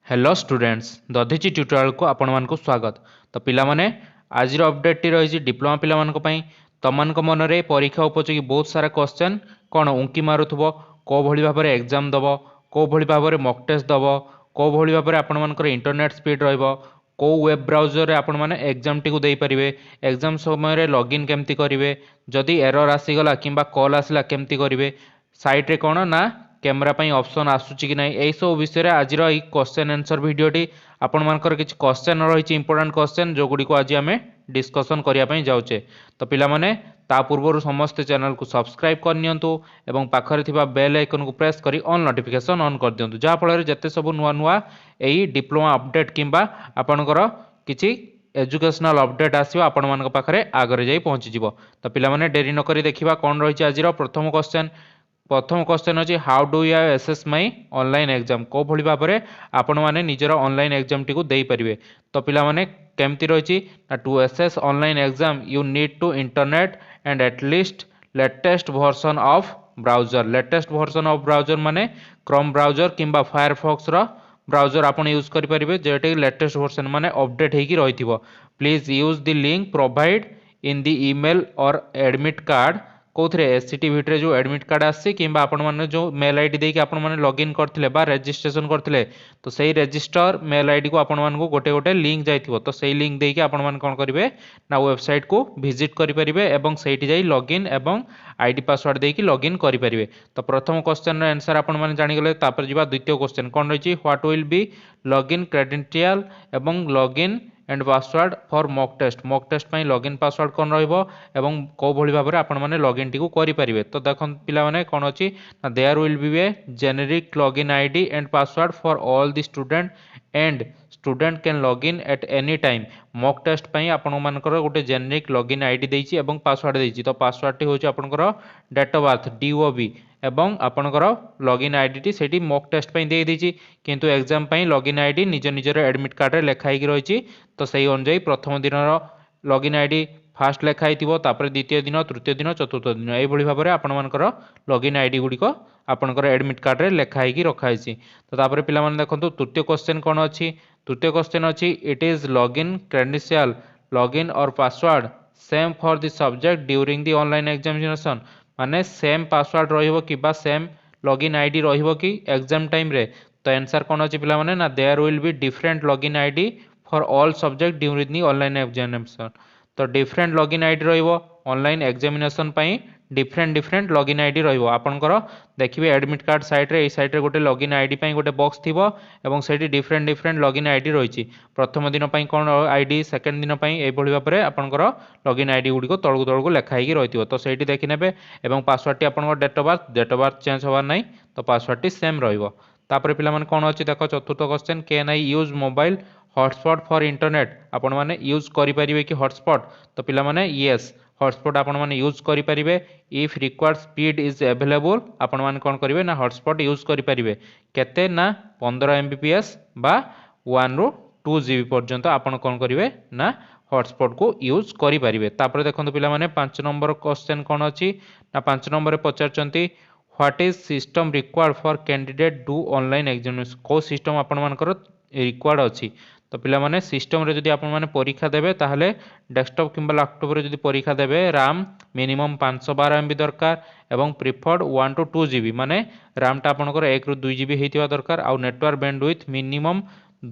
Hello students Dadhichi tutorial को आपण मानक स्वागत। तो पिला माने आज अपडेट टी रही डिप्लोमा पिला मानक पई तमन को मन रे परीक्षा उपयोगी बहुत सारा क्वेश्चन कौन उंकी मारुथबो को भली भाबरे एग्जाम दबो को भली भाबरे मॉक टेस्ट दबो को भली भाबरे आपण मानकर इंटरनेट स्पीड रहइबो को वेब ब्राउजर रे आपण माने एग्जाम टी को देई परिबे एग्जाम समय रे लॉगिन केमती करिवे जदी एरर आसीगला किंबा कॉल आसीला केमती करिवे साइट रे कोन ना कैमरा पाई ऑप्शन आसुची कि नहीं यही सब विषय में आज क्वेश्चन आंसर वीडियोटी आपण मानकर किछि क्वेश्चन रही इंपोर्टेंट क्वेश्चन जो गुडी को आज आम डिस्कसन करने जाऊे। तो पिला माने ता पूर्व समस्त चैनल को सब्सक्राइब करनियंतु एवं पाखरे थिबा बेल आइकन को प्रेस करी ऑन नोटिफिकेशन ऑन कर दियंतु जहाँ फल जते सब नुआ नुआ यही डिप्लोमा अपडेट किंबा आपणकर किछि एजुकेशनल अपडेट आसियो आपण मानक पाखरे आगरे जाई पहुंची जिवो। तो पिला माने डेरी न करी देखिबा कोन रही आज प्रथम क्वेश्चन अच्छी how do you assess my online exam को भली भाव में आपण मैंने निजर ऑनलाइन एग्जाम टी दे पारे। तो पिला माने केमती रही to access online exam you need to internet and at least latest version of browser latest version of browser माने क्रोम ब्राउजर किंबा फायरफॉक्स रो ब्राउजर आपण यूज करि परिबे जेटे लेटेस्ट वर्जन माने अपडेट हेकी रहिथिबो। Please use the link provide in the email or admit card कौन SCTEVT जो एडमिट कार्ड आसी कि आपण मैंने जो मेल आईडी देके आपण मैंने लॉगिन करथिले बा रजिस्ट्रेशन करथिले तो सही रजिस्टर मेल आईडी को आपण मानक गोटे गोटे लिंक जाइथिबो तो सही लिंक देके आपण मान कोन करिवे ना वेबसाइट को विजिट करि परिबे एवं सेठी जाई लॉगिन एवं आईडी पासवर्ड देके लॉगिन करि परिबे। तो प्रथम क्वेश्चन रो आंसर आपण माने जानि गेले तापर जिबा द्वितीय क्वेश्चन कोन रहिछि what will be login credential एवं login and password for mock test पाई लॉगिन पासवर्ड कौन रहिबो एवं को भली भाबरे आपण माने लॉगिन टी को करि परिबे। तो देखन पिला माने कोन अछि ना there will be a generic login ID and password for all the student and student can login at any time mock test पाई आपण मानकर गोटे जेनेरिक लॉगिन आईडी देछि एवं पासवर्ड देछि। तो पासवर्ड टी होछि आपनकर डेट ऑफ बर्थ DOB एवं आपनकर लॉगिन आईडी टी सेठी मॉक टेस्ट पाई दे देछि किंतु एग्जाम पाई लॉगिन आईडी निज निजर एडमिट कार्ड रे लेखाई रही। तो सही अनुजाई प्रथम दिन लॉगिन आईडी फास्ट लेखाई तापर द्वितीय दिन तृतीय दिन चतुर्थ दिन यही भाव में आपण मानकर लॉगिन आईडी गुड़िक आपनकर एडमिट कार्ड रे लेखाई रखाई। तो तापर पिला माने देखंतु तृतीय क्वेश्चन कौन अच्छी तृतीय क्वेश्चन अच्छी it is login credential login or password same for the subject during the online examination माने सेम पासवर्ड रहिबो कि बा सेम लॉगिन आईडी रहिबो कि एग्जाम टाइम रे। तो आंसर कौन अच्छी पिला माने ना there will be different login ID for all subject during the online examination. तो डिफरेंट लॉगिन आईडी रहिबो ऑनलाइन एग्जामिनेशन पई डिफरेंट लॉगिन आईडी रहिबो आपनकर देखिबे एडमिट कार्ड साइट रे ए साइट रे गोटे लॉगिन आईडी पई गोटे बॉक्स थिबो एवं सेठी डिफरेंट लॉगिन आईडी रहिछि प्रथम दिन पई कोन आईडी सेकंड दिन पई ए भली भाबरे आपनकर लॉगिन आईडी गुडी को तळगु लेखाई कि रहिथिबो। तो सेठी देखि नेबे एवं पासवर्ड टी आपनकर डेट ऑफ बर्थ चेंज होबार नै तो पासवर्ड टी सेम रहिबो। तापर पिला माने कोन अछि देखो चतुर्थ question can I use mobile hotspot for internet आपण माने यूज करि परिबे कि हॉटस्पॉट। तो पिला माने यस हॉटस्पॉट आपण माने यूज करि परिबे if required speed is available आपण माने कोन करिवे ना हॉटस्पॉट यूज करि परिबे केते ना 15 Mbps बा 1 रो 2 GB पर्यंत आपण कोन करिवे ना हॉटस्पॉट को यूज करि परिबे। तापर देखंतु पिला माने 5 नंबर क्वेश्चन कोन अछि ना 5 नंबर रे पचारचंती what is system required for candidate do online examination को सिस्टम आपण मानकर रिक्वायर्ड अछि। तो पिला माने सिस्टम रे जदि आपण माने परीक्षा देबे ताहले डेस्कटॉप किंबा लैपटॉप रे जदि परीक्षा देबे RAM मिनिमम 512 MB दरकार एवं प्रिफर्ड 1 to 2 GB माने RAM टा आपनकर 1 ରୁ 2 GB हेतिबा दरकार आ नेटवर्क बैंडविड्थ मिनिमम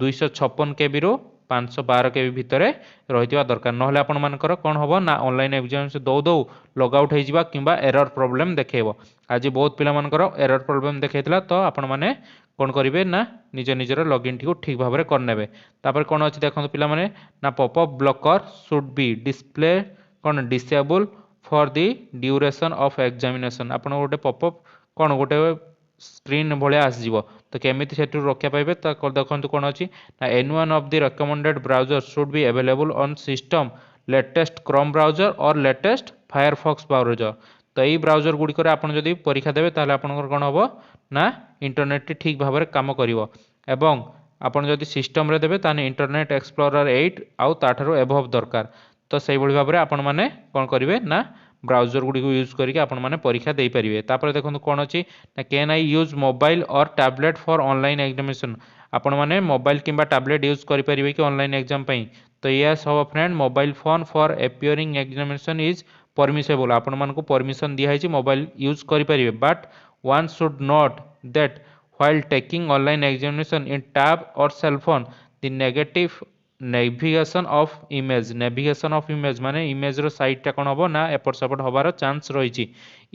256 KB रो 512 KB भितरे रहितिबा दरकार नहले आपण मानकर कोन होबो ना ऑनलाइन एग्जाम से दौ लॉग आउट हे जिबा किंबा एरर प्रॉब्लम देखेबो। आज बहुत पिला मानकर एरर प्रॉब्लम देखेतला तो आपण माने कौन करेंगे ना निज निजर लॉगिन टी को ठीक भाव में करने। तापर कौन अच्छी देखो पिला माने ना popup blocker should be display कौन disable for the duration of examination आपण गोटे पॉपअप कौन गोटे स्क्रीन भाया आसो तो केमिति सेठु रक्षा पाइबे तो देखो कौन अच्छी ना any one of the recommended browser should be available on system latest Chrome browser और लेटेस्ट फायरफॉक्स ब्राउजर। तो यही ब्राउजर गुड़िक आपड़ जब परीक्षा देवे ताहले आपनकर कौन हम ना इंटरनेट ठीक भाव में काम करिवो एवं आपन जदि सिस्टम रे देबे ताने इंटरनेट एक्सप्लोरर 8 आउ ताठारो एबव दरकार। तो सही भाव में आपण माने कौन करिवे ना ब्राउजर गुडी को यूज करके आपण माने परीक्षा दे परिवे। तापर देखो कौन अच्छी कैन आई यूज मोबाइल और टैबलेट फॉर ऑनलाइन एग्जामिनेशन आपण मैंने मोबाइल किंबा टैबलेट यूज करेंगे कि ऑनलाइन एग्जाम तो यस हम friend mobile phone for appearing examination is permissible आपण मानक परमिशन दिखाई मोबाइल यूज करेंगे but one should note that while taking online examination in tab or cell phone the negative navigation of image माने image रो side टा कोन हबो ना एपट सेपट हबार चांस रही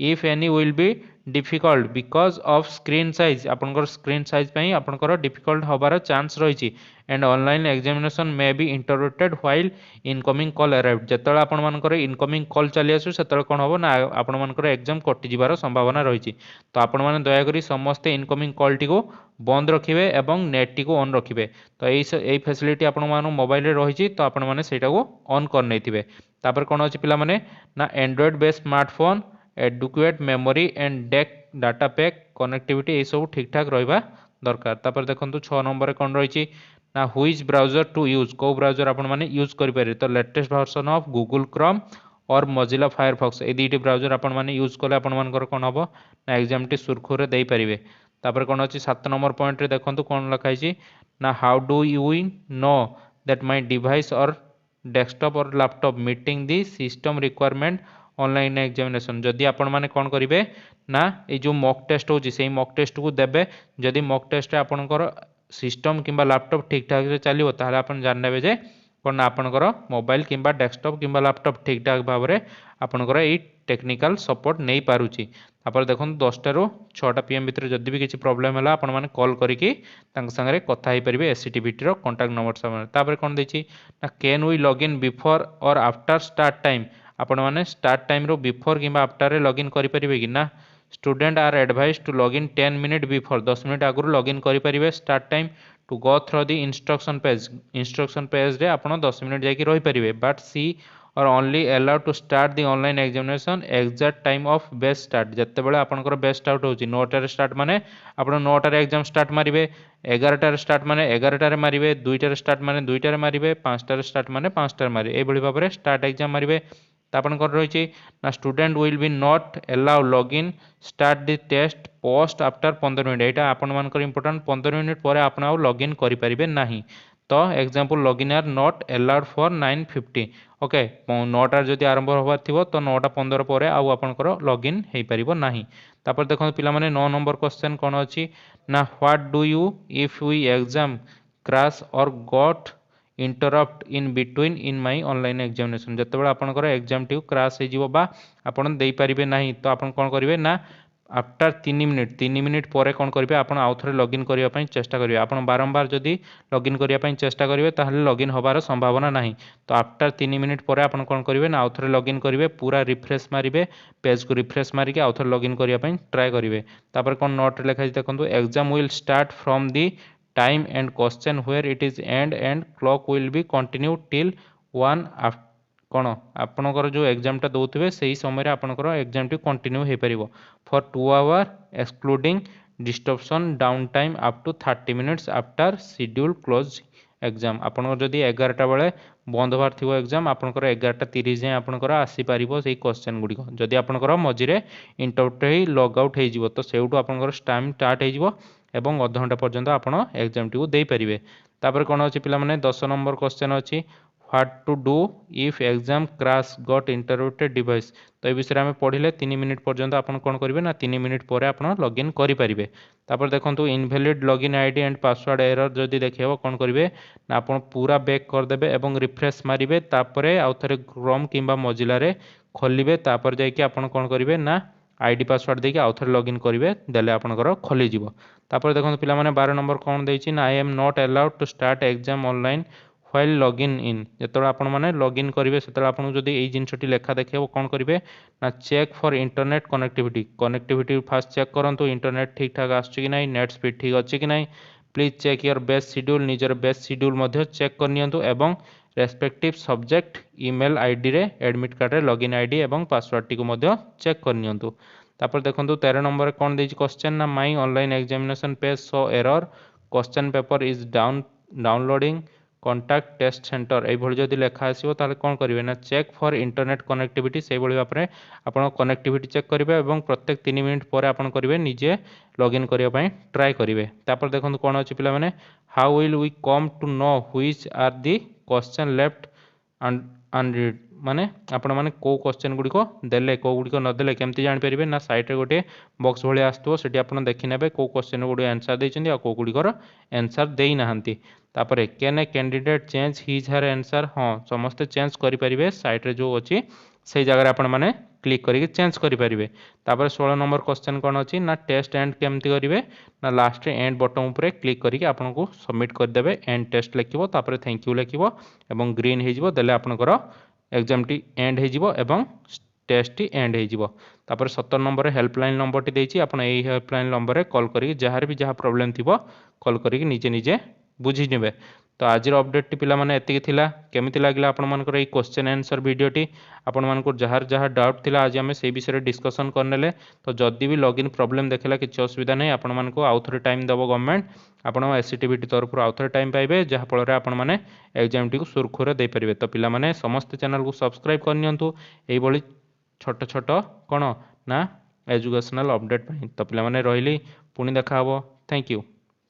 if any will be difficult because of screen size आपनकर स्क्रीन साइज पई आपनकर डिफिकल्ट हबार चांस रही and online examination may be interrupted while incoming call arrived जेतळे आपण मानकर इनकमिंग कॉल चली आसु सेतळे कोन हबो ना आपण मानकर एग्जाम कटि जिवार संभावना रही तो आपण माने दया करी समस्ते इनकमिंग कॉल टी को बंद रखिबे एवं नेट टी को ऑन रखिबे तो एई फैसिलिटी आपण मानो मोबाइल रे रही तो आपण माने सेटा को ऑन कर नैथिबे तापर कोन अछि पिला माने ना Android based smartphone adequate memory and deck data pack connectivity ए सब ठीक ठाक रहिबा दरकार तापर देखंतु 6 नंबर रे कोन रही ना व्हिच ब्राउजर टू यूज को ब्राउजर आपण माने यूज करि पारे तो latest version of Google Chrome और मोजिला फायरफॉक्स ए दुईटी ब्राउजर आपण माने यूज कले आपण मानकर कोन हबो ना एग्जाम टी सुरखुरे देई परिबे तापर कोन अछि 7 नंबर पॉइंट रे देखंतु कोन लखाई छि ना how do you know that my device और डेस्कटॉप और laptop meeting the system requirement online examination जदि आपण माने कोन करिवे ना ए जो मॉक टेस्ट होछि सेही मॉक टेस्ट को देबे जदि मॉक टेस्ट आपनकर सिस्टम किंबा लैपटॉप ठीक ठाक से चलियो ताहले आपण जान नेबे जे कोन आपनकर मोबाइल किंबा डेस्कटॉप किंबा लैपटॉप ठीक ठाक भाव में आपनकर एई टेक्निकल सपोर्ट नहीं पारुछि तापर देखन 10 टा 6टा पीएम भितर जदि भी किछि प्रॉब्लम हला आपण माने कॉल करिकि तांग संगे कथा हे परिबे एससीटीवीटी रो कांटेक्ट नंबर सामने तापर कोन देछि ना can we log in before or after start time आपण माने स्टार्ट टाइम रो बिफोर किंबा आफ्टर रे लॉग इन करि परिबे कि ना student are advise to log in 10 minute before 10 minute आगु लॉग इन करि परिबे start time to go through the instruction page रे आपण 10 मिनिट जाई कि रहि परिबे बट सी और only allowed to start the online examination exact time of best start जत्ते बेले आपनकर बेस्ट स्टार्ट होची 9टा रे स्टार्ट माने आपण 9टा रे एग्जाम स्टार्ट मारिबे 11टा रे स्टार्ट माने 11टा रे मारिबे 2टा रे स्टार्ट माने 2टा रे मारिबे 5टा रे स्टार्ट माने 5टा रे मारिबे ए बळी भाबरे स्टार्ट एग्जाम मारिबे तापन कर रही ना student will be not allow log in start the test post after 15 minute एटा आपण मानकर इंपोर्टेंट 15 मिनिट पर आपण आउ लॉग इन करि परिबे नाही तो example log in are not allowed for 9:50 okay 9टा जदि आरंभ होबार थिबो तो 9:15 पर आउ आपनकर लॉग इन हेई परिबो नाही तापर देखो पिला माने 9 नंबर क्वेश्चन कोन अछि ना what do you if we exam crash or got interrupt in between in my online examination जते आपनकर एग्जाम टी क्रैश हे जिवो बा आपण देई परिबे नाही तो आपण कोन करिवे ना आफ्टर 3 मिनिट पर कौन करेंगे आप आउ थे लॉगिन करने चेष्टा करेंगे आप बारंबार जदि लॉगिन करने चेष्टा करेंगे ताहले लॉगिन होबार संभावना नहीं तो आफ्टर 3 मिनिट पर आप कौन करेंगे ना आउ थे लॉगिन करेंगे पूरा रिफ्रेश मारिबे पेज को रिफ्रेश मारिक आउ थे लॉगिन करने ट्राए करेंगे तापर कौन नोट लिखाई देखो exam will start from the time and question where it is and clock will be continue till 1 कौन आपणकर जो एग्जामटा दौथे से ही समय आपणकर एग्जाम टी कंटिन्यू हो पार for 2 hour excluding disturbance down time up to 30 minutes after schedule close exam आपंकर जदि 11टा बेले बंद होबार थी एग्जाम आपंकर 11:30 जाए आपंकर आसीपर से क्वेश्चन गुड़िक जदि आपंकर मझे इंटरप्ट लॉग आउट हो तो सेठू आपंकर टाइम स्टार्ट हो अध घंटा पर्यंत आपड़ एग्जाम टी दे पारे तापर कौन अच्छी पे 10 नंबर क्वेश्चन अच्छी what to do if exam crash got interrupted device तो ये विषय में पढ़ले 3 मिनिट पर्यंत आप कौन करेंगे ना 3 मिनिट पर आप लॉगिन करेंगे तापर देखो invalid login ID and password error जदि देखिए कौन करेंगे ना आप पूरा बैक करदे और रिफ्रेश मारे तापर आउ थे क्रोम किंबा मोजिला रे खोलिबे तापर जाकि आप कौन करेंगे ना आईडी पासवर्ड देके आउ थे लॉगिन करेंगे देले आपनकर खोलीजिवो तापर देखो पिला माने 12 नंबर कौन देछि ना I am not allowed to start exam online while login in जो आपण मैंने लॉगिन करेंगे से आपको जब यही जिनटी लेखा देखिए कौन करेंगे ना check for internet connectivity fast check करूँ इंटरनेट ठीक ठाक आसुच्छी ना नेट स्पीड ठीक अच्छी कि ना please check your best schedule निजर बेस्ट शेड्यूल चेक करनियंतु एवं रेस्पेक्टिव सब्जेक्ट ईमेल आईडी रे एडमिट कार्ड रे लॉगिन आईडी एवं पासवर्ड टी को चेक करनियंतु तापर देखो 13 नंबर कौन देछि क्वेश्चन ना my online examination page show error question paper is downloading contact test centre यही जदि लेखा आसो ताले कौन करेंगे ना चेक फॉर इंटरनेट कनेक्टिविटी से भाव में आप कनेक्टिविटी चेक करेंगे और प्रत्येक 3 मिनिट पर आप करेंगे निजे लॉगिन करने ट्राए करेंगे। तापर देखो कौन अच्छी पे how will we come to know which are the question left unread माने आपण माने को क्वेश्चन गुड़िक देले को गुड़िक नदेले केमती जानीपर ना साइट्रे गोटे बक्स भाई आसो से आपड़ देखने को क्वेश्चन गुड़ी आंसर देते आ कौ गुड़िकर आंसर देना। तापर can a candidate change his हार आंसर हाँ समस्ते चेंज करेंगे साइट्रे जो अच्छी से जगह आपण मैंने क्लिक करके चेंज करेंगे। तापर 16 नंबर क्वेश्चन कौन अच्छी ना टेस्ट एंड केमती करेंगे ना लास्ट एंड बटन उपर क्लिक करके आपको सबमिट करदे एंड टेस्ट लिखो तापर थैंक यू लिखो और ग्रीन हो देले आपनकर एग्जाम टी एंड हो टेस्ट टी एंड हो। तापर 17 नंबर हेल्पलाइन नंबर टी देछि आपण एई हेल्पलाइन नंबर रे कॉल करके जहार भी जहाँ प्रॉब्लम थिबो कॉल करके निजे निजे बुझी नेबे। तो आज अपडेट टी पिला माने एतिक थिला केमिति लागला आपण मानकर एई क्वेश्चन आंसर वीडियो टी आपण मानकर जहार जहार डाउट थिला आज आमे सेई विषय रे डिस्कशन करनेले। तो जदि भी लॉगिन प्रॉब्लम देखला कि असुविधा नहीं आपण मानको आउ थरे टाइम दबो गवर्नमेंट आपण एससीटीवीटी तरफ आउ थरे टाइम पाइबे जहाँ फल आपण माने एग्जाम टी को सुरखुरे दे परिबे। तो पिला माने समस्त चैनल को सब्सक्राइब करनियंतु एई भली छोट छोट कौन ना एजुकेशनल अपडेट। तो पिला माने रहिली पुणी देखा हबो। Thank you.